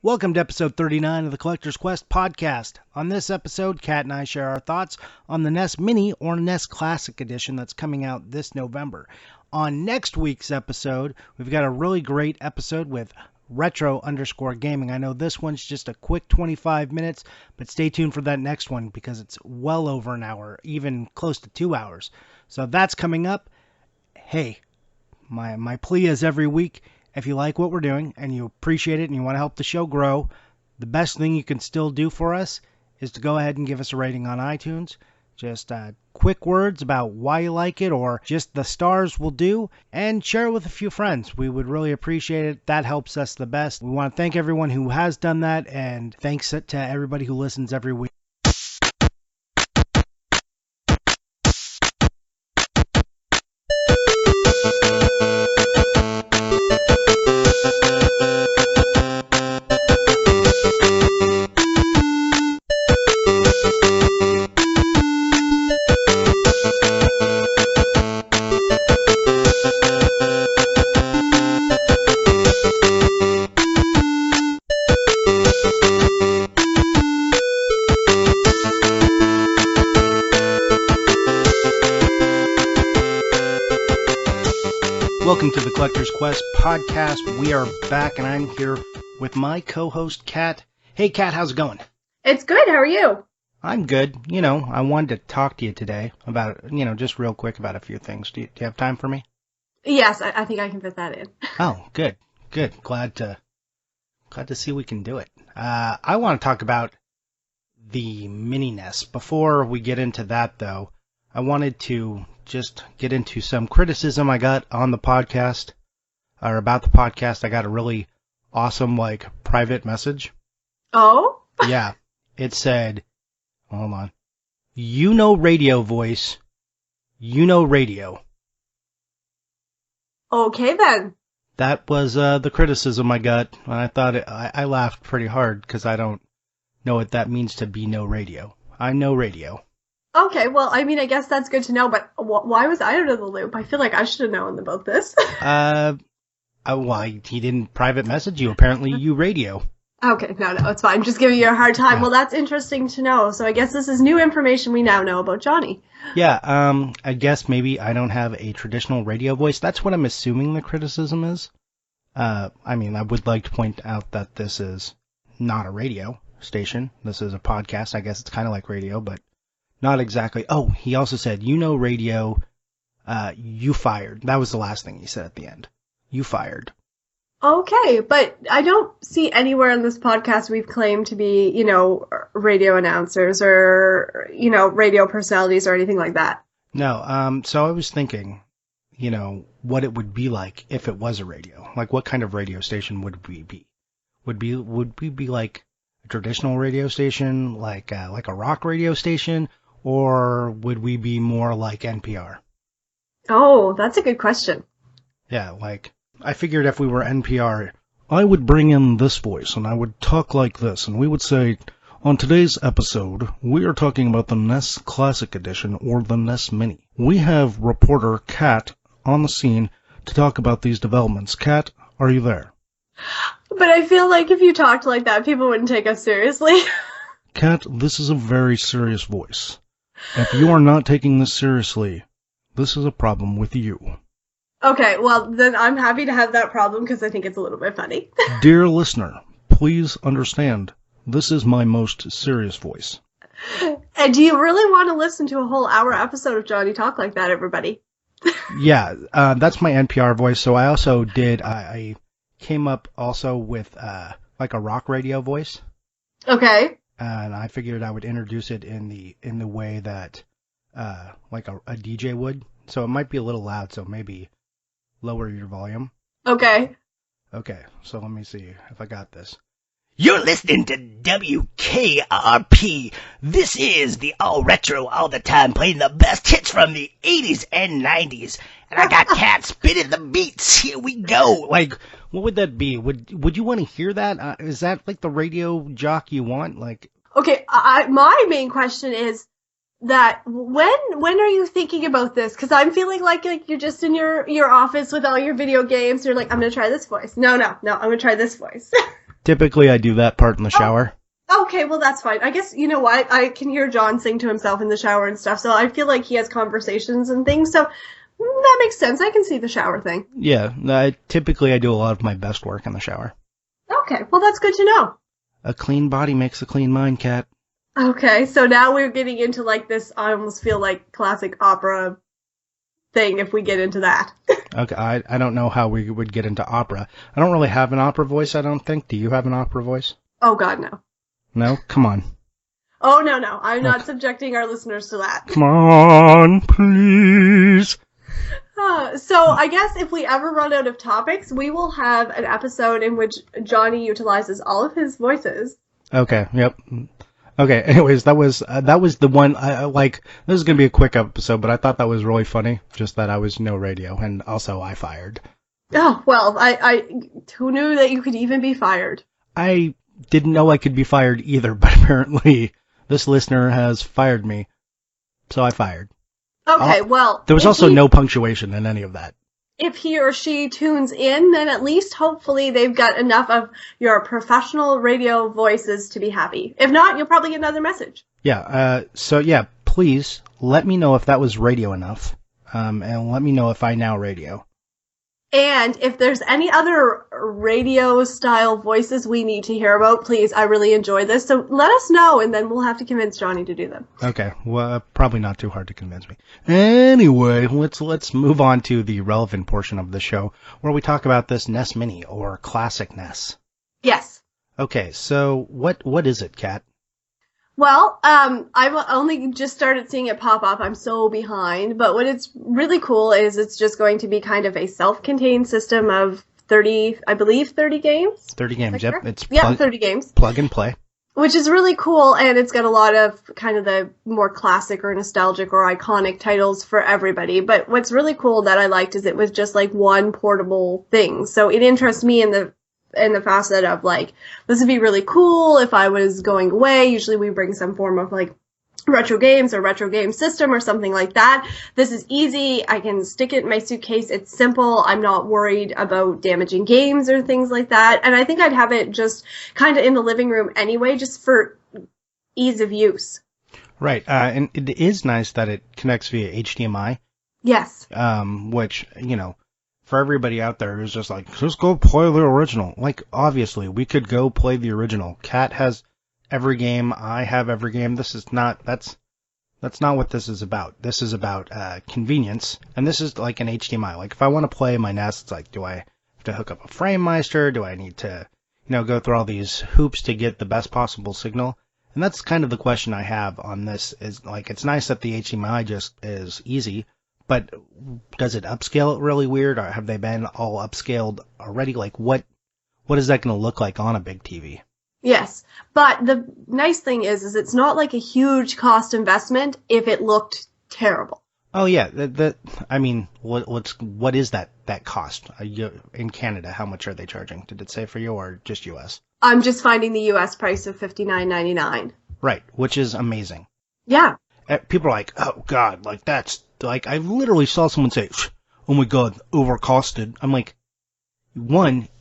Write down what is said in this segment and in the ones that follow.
Welcome to episode 39 of the Collector's Quest podcast. On this episode, Kat and I share our thoughts on the NES Mini or NES Classic edition that's coming out this November. On next week's episode, we've got a really great episode with Retro_Gaming. I know this one's just a quick 25 minutes, but stay tuned for that next one because it's well over an hour, even close to 2 hours. So that's coming up. Hey, my plea is every week, if you like what we're doing and you appreciate it and you want to help the show grow, the best thing you can still do for us is to go ahead and give us a rating on iTunes. Just quick words about why you like it or just the stars will do, and share it with a few friends. We would really appreciate it. That helps us the best. We want to thank everyone who has done that, and thanks to everybody who listens every week. Welcome to the Collector's Quest podcast. We are back, and I'm here with my co-host, Kat. Hey, Kat, how's it going? It's good. How are you? I'm good. I wanted to talk to you today about, just real quick about a few things. Do you have time for me? Yes, I think I can fit that in. Oh, good. Glad to see we can do it. I want to talk about the Mini NES. Before we get into that, though, I wanted to just get into some criticism I got on the podcast, or about the podcast. I got a really awesome, private message. Oh? Yeah. It said, hold on. Radio voice. Radio. Okay, then. That was the criticism I got. I thought I laughed pretty hard because I don't know what that means to be no radio. I'm no radio. Okay, well, I mean, I guess that's good to know, but why was I out of the loop? I feel like I should have known about this. He didn't private message you. Apparently, you radio. Okay, no, it's fine. I'm just giving you a hard time. Yeah. Well, that's interesting to know. So I guess this is new information we now know about Johnny. Yeah, I guess maybe I don't have a traditional radio voice. That's what I'm assuming the criticism is. I would like to point out that this is not a radio station. This is a podcast. I guess it's kind of like radio, but not exactly. Oh, he also said, radio, you fired. That was the last thing he said at the end. You fired. Okay, but I don't see anywhere in this podcast we've claimed to be, radio announcers or, radio personalities or anything like that. No, so I was thinking, what it would be like if it was a radio. Like, what kind of radio station would we be? Would we be like a traditional radio station, like a rock radio station, or would we be more like NPR? Oh, that's a good question. Yeah, I figured if we were NPR, I would bring in this voice and I would talk like this, and we would say, on today's episode, we are talking about the NES Classic Edition or the NES Mini. We have reporter Kat on the scene to talk about these developments. Kat, are you there? But I feel like if you talked like that, people wouldn't take us seriously. Kat, this is a very serious voice. If you are not taking this seriously, this is a problem with you. Okay, well, then I'm happy to have that problem because I think it's a little bit funny. Dear listener, please understand, this is my most serious voice. And do you really want to listen to a whole hour episode of Johnny talk like that, everybody? Yeah, that's my NPR voice. So I also I came up also with a rock radio voice. Okay. And I figured I would introduce it in the way that a DJ would. So it might be a little loud, so maybe lower your volume. Okay. Okay, so let me see if I got this. You're listening to WKRP. This is the all retro all the time, playing the best hits from the 80s and 90s. And I got Kat spinning the beats. Here we go. What would that be? Would you want to hear that? Is that the radio jock you want? Okay, my main question is that when are you thinking about this? Because I'm feeling like you're just in your office with all your video games. You're like, I'm gonna try this voice. No, I'm gonna try this voice. Typically, I do that part in the shower. Okay, well, that's fine. I guess, you know what? I can hear John sing to himself in the shower and stuff, so I feel like he has conversations and things, so that makes sense. I can see the shower thing. Yeah, typically I do a lot of my best work in the shower. Okay, well, that's good to know. A clean body makes a clean mind, Kat. Okay, so now we're getting into like this, I almost feel like classic opera thing if we get into that. Okay, I don't know how we would get into opera. I don't really have an opera voice, I don't think. Do you have an opera voice? Oh, God, no. No? Come on. Oh, no. I'm not subjecting our listeners to that. Come on, please. So I guess if we ever run out of topics, we will have an episode in which Johnny utilizes all of his voices. Okay, yep. Okay, anyways, that was the one, this is going to be a quick episode, but I thought that was really funny, just that I was no radio, and also I fired. Oh, well, who knew that you could even be fired? I didn't know I could be fired either, but apparently this listener has fired me, so I fired. Okay, well... There was also no punctuation in any of that. If he or she tunes in, then at least hopefully they've got enough of your professional radio voices to be happy. If not, you'll probably get another message. Yeah, please let me know if that was radio enough, and let me know if I now radio. And if there's any other radio-style voices we need to hear about, please, I really enjoy this. So let us know, and then we'll have to convince Johnny to do them. Okay, well, probably not too hard to convince me. Anyway, let's move on to the relevant portion of the show, where we talk about this NES Mini, or Classic NES. Yes. Okay, so what is it, Kat? Well, I've only just started seeing it pop up. I'm so behind. But what it's really cool is it's just going to be kind of a self-contained system of 30 games. 30 games, yep. Correct? 30 games. Plug and play. Which is really cool, and it's got a lot of kind of the more classic or nostalgic or iconic titles for everybody. But what's really cool that I liked is it was just like one portable thing. So it interests me in the facet of like, this would be really cool if I was going away. Usually we bring some form of like retro games or retro game system or something like that. This is easy. I can stick it in my suitcase. It's simple. I'm not worried about damaging games or things like that. And I think I'd have it just kind of in the living room anyway, just for ease of use. Right. And it is nice that it connects via HDMI. Yes. Which, for everybody out there who's just like, just go play the original. Like, obviously, we could go play the original. Kat has every game. I have every game. That's not what this is about. This is about convenience, and this is like an HDMI. Like, if I want to play my NES, it's like, do I have to hook up a FrameMeister? Do I need to, go through all these hoops to get the best possible signal? And that's kind of the question I have on this. Is like, it's nice that the HDMI just is easy. But does it upscale it really weird, or have they been all upscaled already? Like, what is that going to look like on a big TV? Yes, but the nice thing is it's not like a huge cost investment if it looked terrible. Oh yeah, what is that cost in Canada? How much are they charging? Did it say for you or just U.S.? I'm just finding the U.S. price of $59.99. Right, which is amazing. Yeah. People are like, oh God, like that's. Like, I literally saw someone say, oh my God, overcosted. I'm like,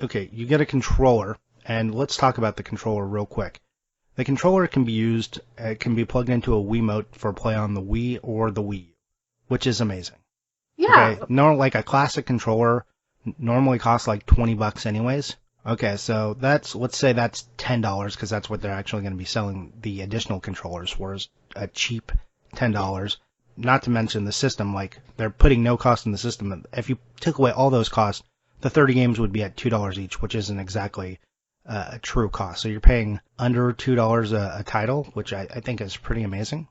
okay, you get a controller, and let's talk about the controller real quick. The controller can be used, it can be plugged into a Wiimote for play on the Wii or the Wii U, which is amazing. Yeah. Okay, like a classic controller normally costs like $20 anyways. Okay, so let's say that's $10, because that's what they're actually going to be selling the additional controllers for, is a cheap $10. Not to mention the system, like, they're putting no cost in the system. If you took away all those costs, the 30 games would be at $2 each, which isn't exactly a true cost. So you're paying under $2 a title, which I think is pretty amazing.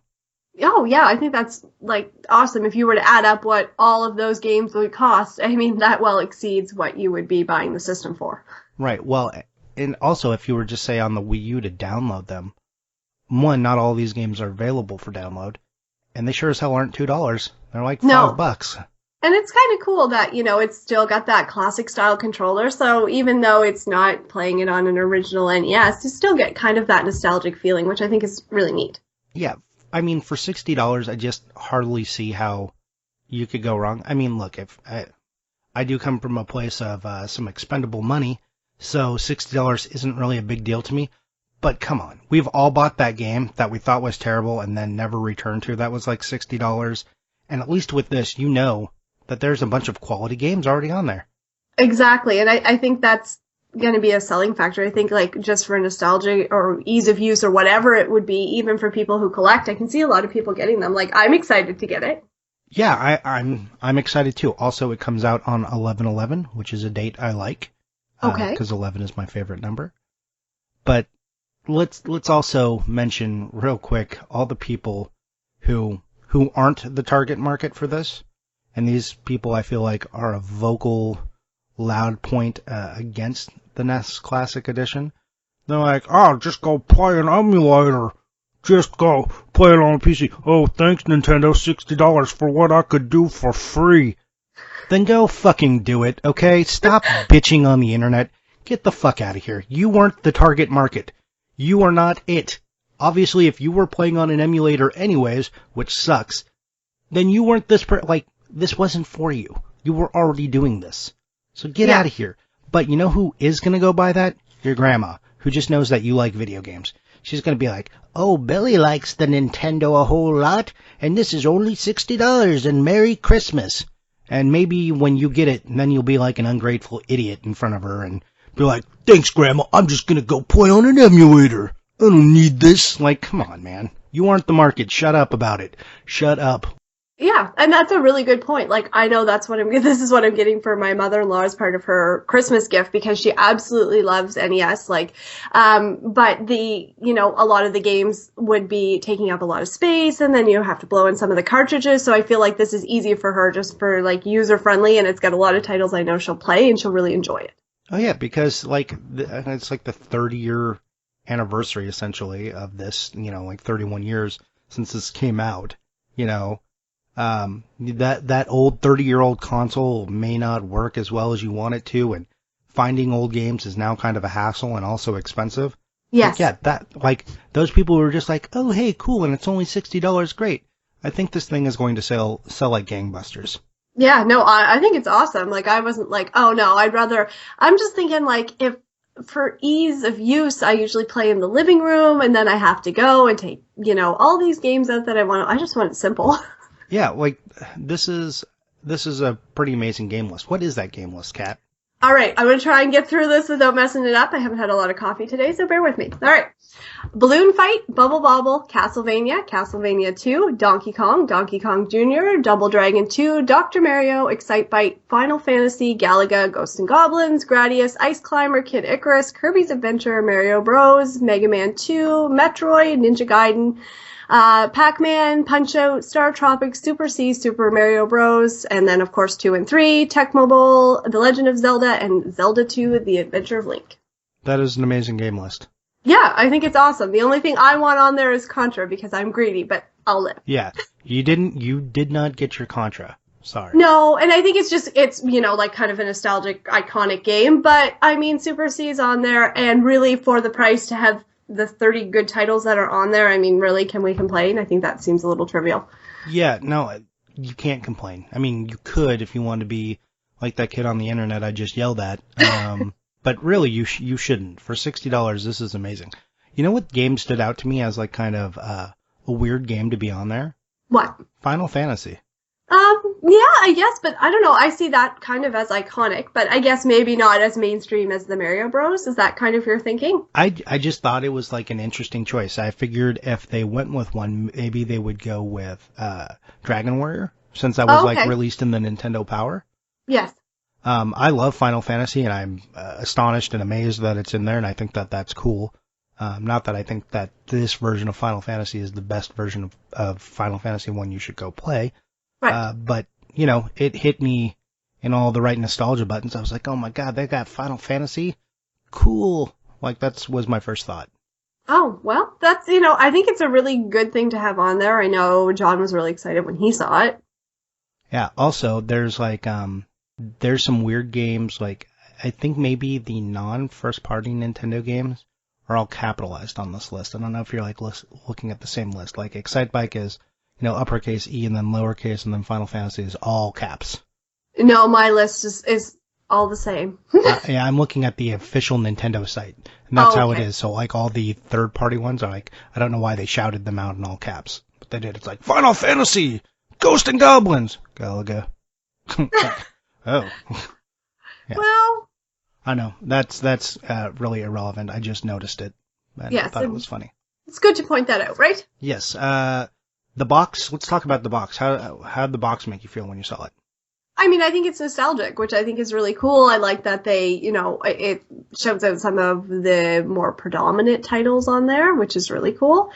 Oh, yeah, I think that's, like, awesome. If you were to add up what all of those games would cost, I mean, that well exceeds what you would be buying the system for. Right, well, and also if you were just, say, on the Wii U to download them, not all these games are available for download. And they sure as hell aren't $2. They're like $5. And it's kind of cool that, it's still got that classic style controller. So even though it's not playing it on an original NES, you still get kind of that nostalgic feeling, which I think is really neat. Yeah. I mean, for $60, I just hardly see how you could go wrong. I mean, look, if I do come from a place of some expendable money, So $60 isn't really a big deal to me. But come on, we've all bought that game that we thought was terrible and then never returned to. That was like $60. And at least with this, you know that there's a bunch of quality games already on there. Exactly. And I think that's going to be a selling factor. I think like just for nostalgia or ease of use or whatever it would be, even for people who collect, I can see a lot of people getting them. Like I'm excited to get it. Yeah, I'm excited too. Also, it comes out on 11/11, which is a date I like. Okay. Because 11 is my favorite number. But let's also mention real quick all the people who aren't the target market for this, and these people I feel like are a vocal, loud point against the NES Classic Edition. They're like, oh, just go play an emulator. Just go play it on a PC. Oh, thanks, Nintendo, $60 for what I could do for free. Then go fucking do it, okay? Stop bitching on the internet. Get the fuck out of here. You weren't the target market. You are not it. Obviously, if you were playing on an emulator anyways, which sucks, then you weren't this this wasn't for you. You were already doing this. So get out of here. But you know who is going to go buy that? Your grandma, who just knows that you like video games. She's going to be like, oh, Billy likes the Nintendo a whole lot, and this is only $60, and Merry Christmas. And maybe when you get it, then you'll be like an ungrateful idiot in front of her and be like, thanks, Grandma, I'm just going to go play on an emulator. I don't need this. Like, come on, man. You aren't the market. Shut up about it. Shut up. Yeah, and that's a really good point. Like, I know this is what I'm getting for my mother-in-law as part of her Christmas gift because she absolutely loves NES. Like, but a lot of the games would be taking up a lot of space and then you have to blow in some of the cartridges. So I feel like this is easy for her just for like user-friendly and it's got a lot of titles I know she'll play and she'll really enjoy it. Oh, yeah, because like it's like the 30-year anniversary essentially of this, like 31 years since this came out, that old 30-year-old console may not work as well as you want it to, and finding old games is now kind of a hassle and also expensive. Yes. Those people were just like, oh, hey, cool, and it's only $60, great. I think this thing is going to sell like gangbusters. Yeah, no, I think it's awesome. Like, I wasn't like, oh no, I'm just thinking like if for ease of use, I usually play in the living room and then I have to go and take, all these games out that I just want it simple. Yeah, like this is a pretty amazing game list. What is that game list, Kat? All right, I'm going to try and get through this without messing it up. I haven't had a lot of coffee today, so bear with me. All right. Balloon Fight, Bubble Bobble, Castlevania 2, Donkey Kong Jr., Double Dragon 2, Dr. Mario, Excitebike, Final Fantasy, Galaga, Ghosts and Goblins, Gradius, Ice Climber, Kid Icarus, Kirby's Adventure, Mario Bros, Mega Man 2, Metroid, Ninja Gaiden, Pac-Man, Punch-Out, Star Tropics, Super C, Super Mario Bros, and then of course 2 and 3, Tecmo Bowl, The Legend of Zelda, and Zelda 2, The Adventure of Link. That is an amazing game list. Yeah, I think it's awesome. The only thing I want on there is Contra because I'm greedy, but I'll live. Yeah, you did not get your Contra. Sorry. No, and I think it's like kind of a nostalgic, iconic game, but I mean Super C is on there, and really for the price to have the 30 good titles that are on there, I mean, really, can we complain? I think that seems a little trivial. Yeah, no, you can't complain. I mean, you could if you wanted to be like that kid on the internet I just yelled at. But really, you shouldn't. For $60, this is amazing. You know what game stood out to me as like kind of a weird game to be on there? What? Final Fantasy. Yeah, I guess, but I don't know. I see that kind of as iconic, but I guess maybe not as mainstream as the Mario Bros. Is that kind of your thinking? I just thought it was like an interesting choice. I figured if they went with one, maybe they would go with Dragon Warrior, since that was like released in the Nintendo Power. Yes. I love Final Fantasy, and I'm astonished and amazed that it's in there, and I think that that's cool. Not that I think that this version of Final Fantasy is the best version of Final Fantasy 1 you should go play. Right. But, it hit me in all the right nostalgia buttons. I was like, oh my god, they got Final Fantasy? Cool. Like, was my first thought. Oh, well, that's, I think it's a really good thing to have on there. I know John was really excited when he saw it. Yeah, also, there's like, there's some weird games, like, I think maybe the non-first party Nintendo games are all capitalized on this list. I don't know if you're like looking at the same list. Like, Excitebike is, uppercase E and then lowercase, and then Final Fantasy is all caps. No, my list is all the same. Yeah, I'm looking at the official Nintendo site, and that's how it Okay. is. So like all the third-party ones are like, I don't know why they shouted them out in all caps, but they did. It's like Final Fantasy, Ghost and Goblins, Galaga. Oh, yeah. Well, I know that's really irrelevant. I just noticed it, and I yes, thought it was funny. it's good to point that out, right? Yes. The box. Let's talk about the box. How did the box make you feel when you saw it? I mean, I think it's nostalgic, which I think is really cool. I like that they, it shows out some of the more predominant titles on there, which is really cool.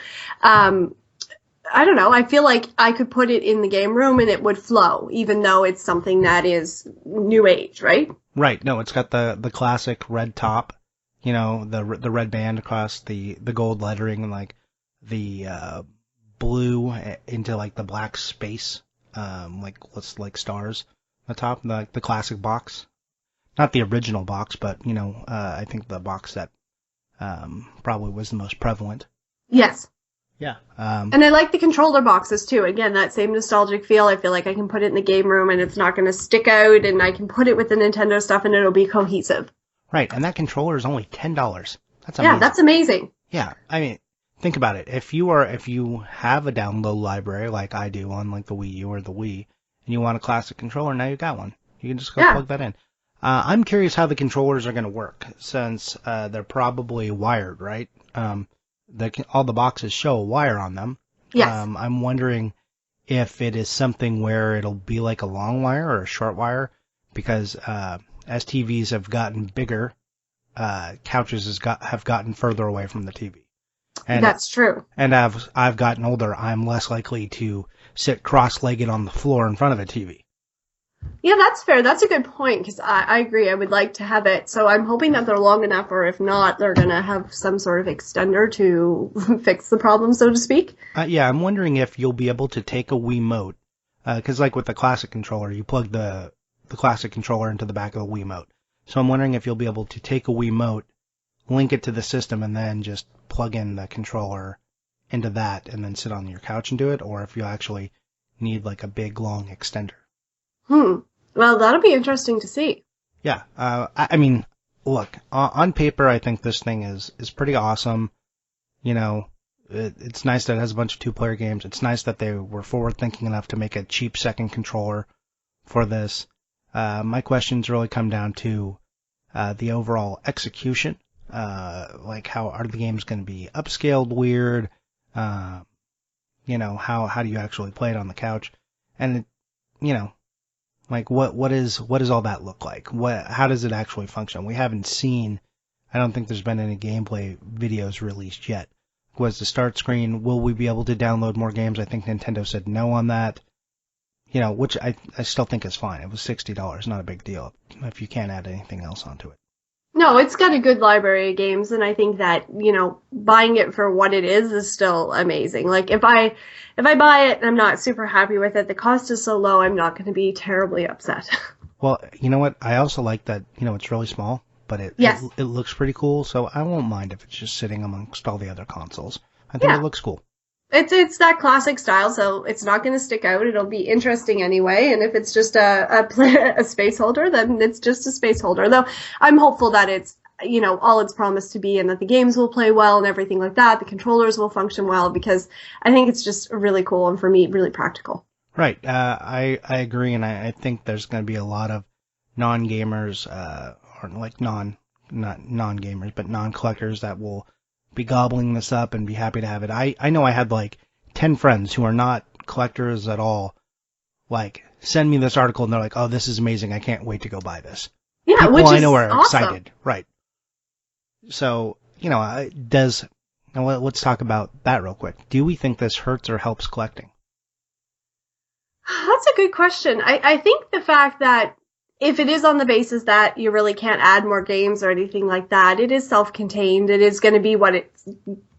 I don't know. I feel like I could put it in the game room and it would flow, even though it's something that is new age, right? Right. No, it's got the classic red top. You know, the red band across the gold lettering and like the blue into like the black space, like stars on the top, the classic box. Not the original box, but I think the box that probably was the most prevalent. Yes. Yeah. And I like the controller boxes too. Again, that same nostalgic feel. I feel like I can put it in the game room and it's not going to stick out, and I can put it with the Nintendo stuff and it'll be cohesive. Right, and that controller is only $10. That's amazing. Yeah, that's amazing. Yeah, I mean, think about it. If you have a download library like I do on like the Wii U or the Wii, and you want a classic controller, now you got one. You can just go plug that in. I'm curious how the controllers are going to work since they're probably wired, right? All the boxes show a wire on them. Yes. I'm wondering if it is something where it'll be like a long wire or a short wire, because as TVs have gotten bigger, couches have gotten further away from the TV. And that's true. And I've gotten older, I'm less likely to sit cross-legged on the floor in front of a TV. Yeah, that's fair. That's a good point, because I agree. I would like to have it. So I'm hoping that they're long enough, or if not, they're going to have some sort of extender to fix the problem, so to speak. Yeah, I'm wondering if you'll be able to take a Wiimote, because like with the classic controller, you plug the classic controller into the back of the Wiimote. So I'm wondering if you'll be able to take a Wiimote, link it to the system, and then just plug in the controller into that, and then sit on your couch and do it, or if you actually need like a big long extender. Well, that'll be interesting to see. Yeah. I mean, look, on paper, I think this thing is pretty awesome. You know, it's nice that it has a bunch of two-player games. It's nice that they were forward-thinking enough to make a cheap second controller for this. My questions really come down to the overall execution. Like, how are the games going to be upscaled weird? How do you actually play it on the couch? And, like, what does all that look like? How does it actually function? We haven't seen, I don't think there's been any gameplay videos released yet. Was the start screen, will we be able to download more games? I think Nintendo said no on that. Which I still think is fine. It was $60, not a big deal, if you can't add anything else onto it. No, it's got a good library of games, and I think that, buying it for what it is still amazing. Like, if I buy it and I'm not super happy with it, the cost is so low, I'm not going to be terribly upset. Well, you know what? I also like that, it's really small, but it looks pretty cool, so I won't mind if it's just sitting amongst all the other consoles. I think it looks cool. It's that classic style, so it's not going to stick out. It'll be interesting anyway. And if it's just a space holder, then it's just a space holder. Though I'm hopeful that it's, all it's promised to be, and that the games will play well and everything like that. The controllers will function well, because I think it's just really cool, and for me, really practical. Right. I agree, and I think there's going to be a lot of non-gamers, or like not non-gamers, but non-collectors that will be gobbling this up and be happy to have it. I know I had like 10 friends who are not collectors at all, like, send me this article and they're like, oh, this is amazing, I can't wait to go buy this. Yeah, people which I is know are awesome. excited. Right. So, let's talk about that real quick. Do we think this hurts or helps collecting? That's a good question. I think the fact that if it is on the basis that you really can't add more games or anything like that, it is self-contained. It is going to be what it's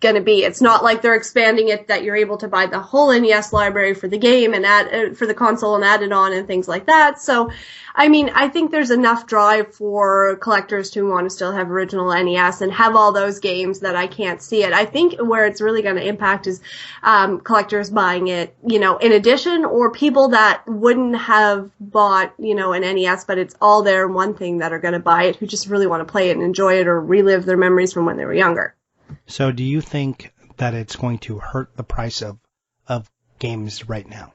going to be. It's not like they're expanding it that you're able to buy the whole NES library for the game and add for the console and add it on and things like that. So, I mean, I think there's enough drive for collectors to want to still have original NES and have all those games that I can't see it. I think where it's really going to impact is collectors buying it, you know, in addition, or people that wouldn't have bought, you know, an NES, but it's all there in one thing that are going to buy it, who just really want to play it and enjoy it or relive their memories from when they were younger. So do you think that it's going to hurt the price of games right now?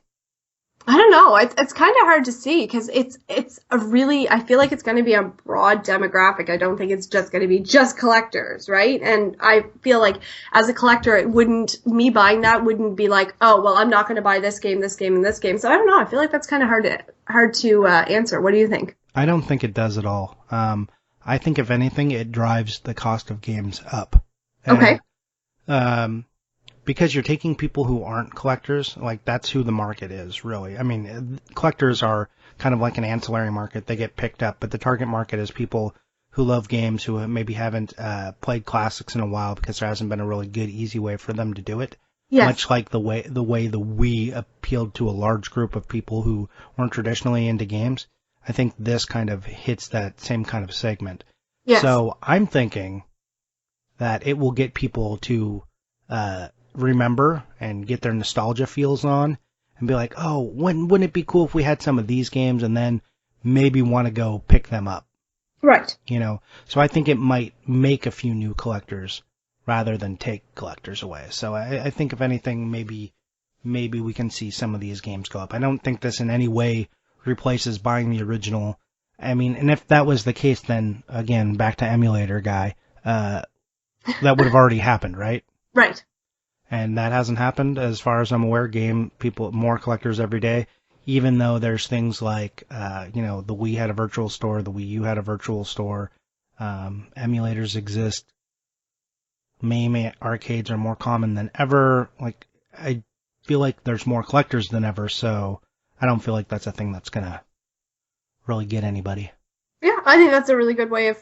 I don't know. It's kind of hard to see because it's a really, I feel like it's going to be a broad demographic. I don't think it's just going to be just collectors, right? And I feel like as a collector, me buying that wouldn't be like, oh, well, I'm not going to buy this game, this game, and this game. So I don't know. I feel like that's kind of hard to answer. What do you think? I don't think it does at all. I think if anything, it drives the cost of games up. And, Okay. Because you're taking people who aren't collectors, like that's who the market is, really. I mean, collectors are kind of like an ancillary market. They get picked up, but the target market is people who love games who maybe haven't played classics in a while because there hasn't been a really good, easy way for them to do it. Yes. Much like the way the Wii appealed to a large group of people who weren't traditionally into games. I think this kind of hits that same kind of segment. Yes. So I'm thinking that it will get people to remember and get their nostalgia feels on and be like, oh, wouldn't it be cool if we had some of these games, and then maybe want to go pick them up. Right. You know, so I think it might make a few new collectors rather than take collectors away. So I think if anything, maybe we can see some of these games go up. I don't think this in any way replaces buying the original. I mean, and if that was the case, then again, back to emulator guy, that would have already happened, right? Right. And that hasn't happened as far as I'm aware. More collectors every day, even though there's things like, the Wii had a virtual store, the Wii U had a virtual store, emulators exist. MAME arcades are more common than ever. Like, I feel like there's more collectors than ever, so I don't feel like that's a thing that's gonna really get anybody. Yeah, I think that's a really good way of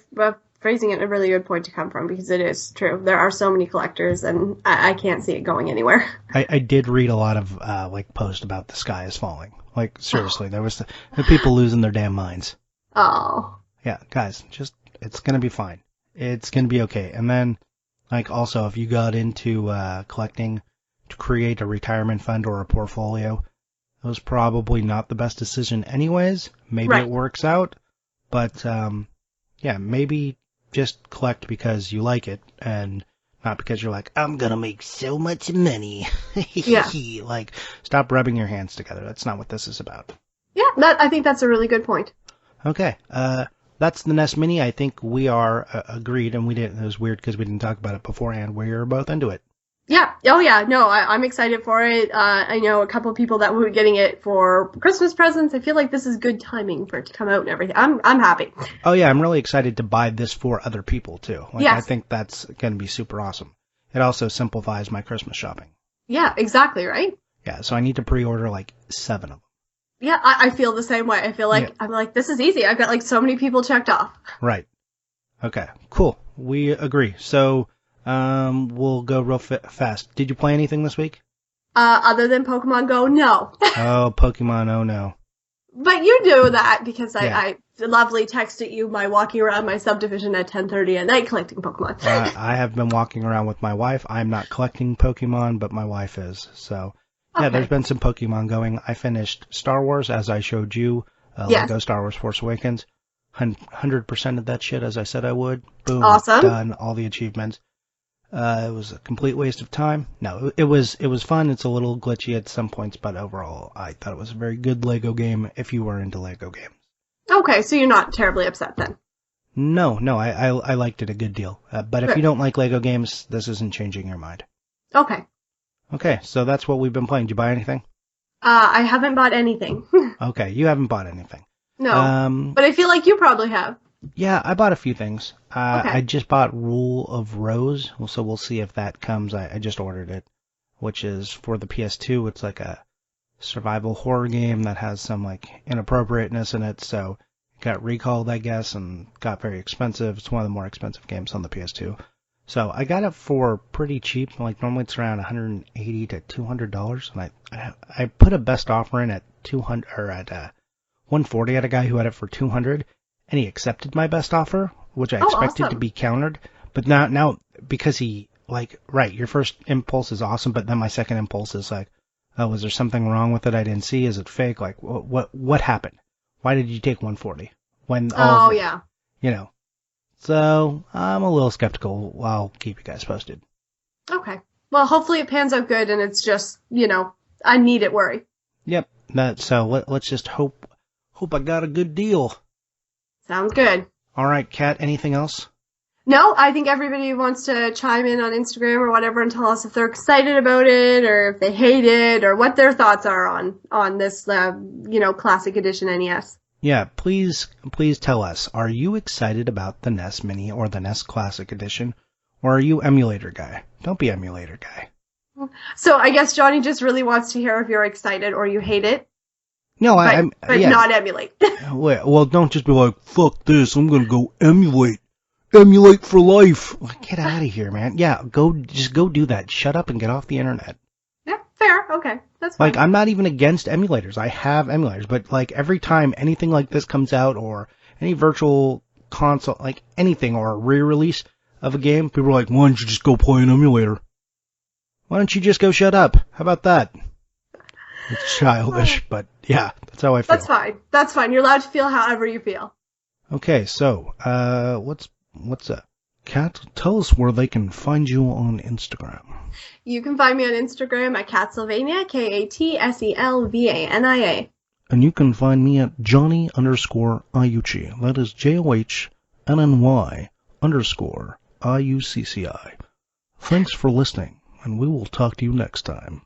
phrasing it, a really good point to come from, because it is true. There are so many collectors, and I can't see it going anywhere. I did read a lot of posts about the sky is falling. Like, seriously, there was the people losing their damn minds. Oh. Yeah, guys, it's gonna be fine. It's gonna be okay. And then, like, also, if you got into collecting to create a retirement fund or a portfolio, it was probably not the best decision anyways. Maybe Right. It works out, but maybe just collect because you like it and not because you're like, I'm gonna make so much money. Yeah. Like, stop rubbing your hands together. That's not what this is about. Yeah, I think that's a really good point. Okay, that's the NES Mini. I think we are agreed, and it was weird because we didn't talk about it beforehand. We were both into it. Yeah. Oh, yeah. No, I'm excited for it. I know a couple of people that were getting it for Christmas presents. I feel like this is good timing for it to come out and everything. I'm happy. Oh, yeah. I'm really excited to buy this for other people, too. Like, Yes. I think that's going to be super awesome. It also simplifies my Christmas shopping. Yeah, exactly, right? Yeah, so I need to pre-order like 7 of them. Yeah, I feel the same way. I feel like, Yeah. I'm like, this is easy. I've got like so many people checked off. Right. Okay, cool. We agree. So, we'll go real fast. Did you play anything this week? Other than Pokemon Go, no. Oh, Pokemon, oh no. But you do that because Yeah. I lovely texted you my walking around my subdivision at 10:30 at night collecting Pokemon. I have been walking around with my wife. I'm not collecting Pokemon, but my wife is. So, yeah, Okay. there's been some Pokemon going. I finished Star Wars, as I showed you. Yes. Lego Star Wars Force Awakens. 100% of that shit, as I said I would. Boom. Awesome. Done. All the achievements. It was a complete waste of time. No, it was fun. It's a little glitchy at some points, but overall, I thought it was a very good Lego game if you were into Lego games. Okay, so you're not terribly upset then. No, I liked it a good deal. But if Good. you don't like Lego games, this isn't changing your mind. Okay. Okay, so that's what we've been playing. Did you buy anything? I haven't bought anything. Okay, you haven't bought anything. No. But I feel like you probably have. Yeah, I bought a few things. Okay. I just bought Rule of Rose, so we'll see if that comes. I just ordered it, which is for the PS2. It's like a survival horror game that has some like inappropriateness in it, so it got recalled, I guess, and got very expensive. It's one of the more expensive games on the PS2. So I got it for pretty cheap. Like normally it's around $180 to $200, and I put a best offer in at 200 or at 140 at a guy who had it for 200, and he accepted my best offer, which I expected to awesome. be countered. But now because he like right, your first impulse is awesome, but then my second impulse is like, oh, was there something wrong with it I didn't see? Is it fake? Like what happened? Why did you take 140 when all Oh, of, yeah. you know? So I'm a little skeptical. I'll keep you guys posted. Okay. Well, hopefully it pans out good and it's just, I need it worry. Yep. Let's just hope I got a good deal. Sounds good. All right, Kat. Anything else? No, I think everybody wants to chime in on Instagram or whatever and tell us if they're excited about it or if they hate it or what their thoughts are on this, Classic Edition NES. Yeah, please tell us. Are you excited about the NES Mini or the NES Classic Edition, or are you emulator guy? Don't be emulator guy. So I guess Johnny just really wants to hear if you're excited or you hate it. No, But yeah. not emulate. Well, don't just be like, fuck this, I'm gonna go emulate. Emulate for life. Get out of here, man. Yeah, just go do that. Shut up and get off the internet. Yeah, fair. Okay, that's fine. Like, I'm not even against emulators. I have emulators, but like every time anything like this comes out or any virtual console, like anything or a re-release of a game, people are like, why don't you just go play an emulator? Why don't you just go shut up? How about that? It's childish, but yeah, that's how I feel. That's fine. That's fine. You're allowed to feel however you feel. Okay, so, what's that? Kat, tell us where they can find you on Instagram. You can find me on Instagram at Catsylvania, Katselvania. And you can find me at Johnny_Iucci. That is JOHNNY_IUCCI. Thanks for listening, and we will talk to you next time.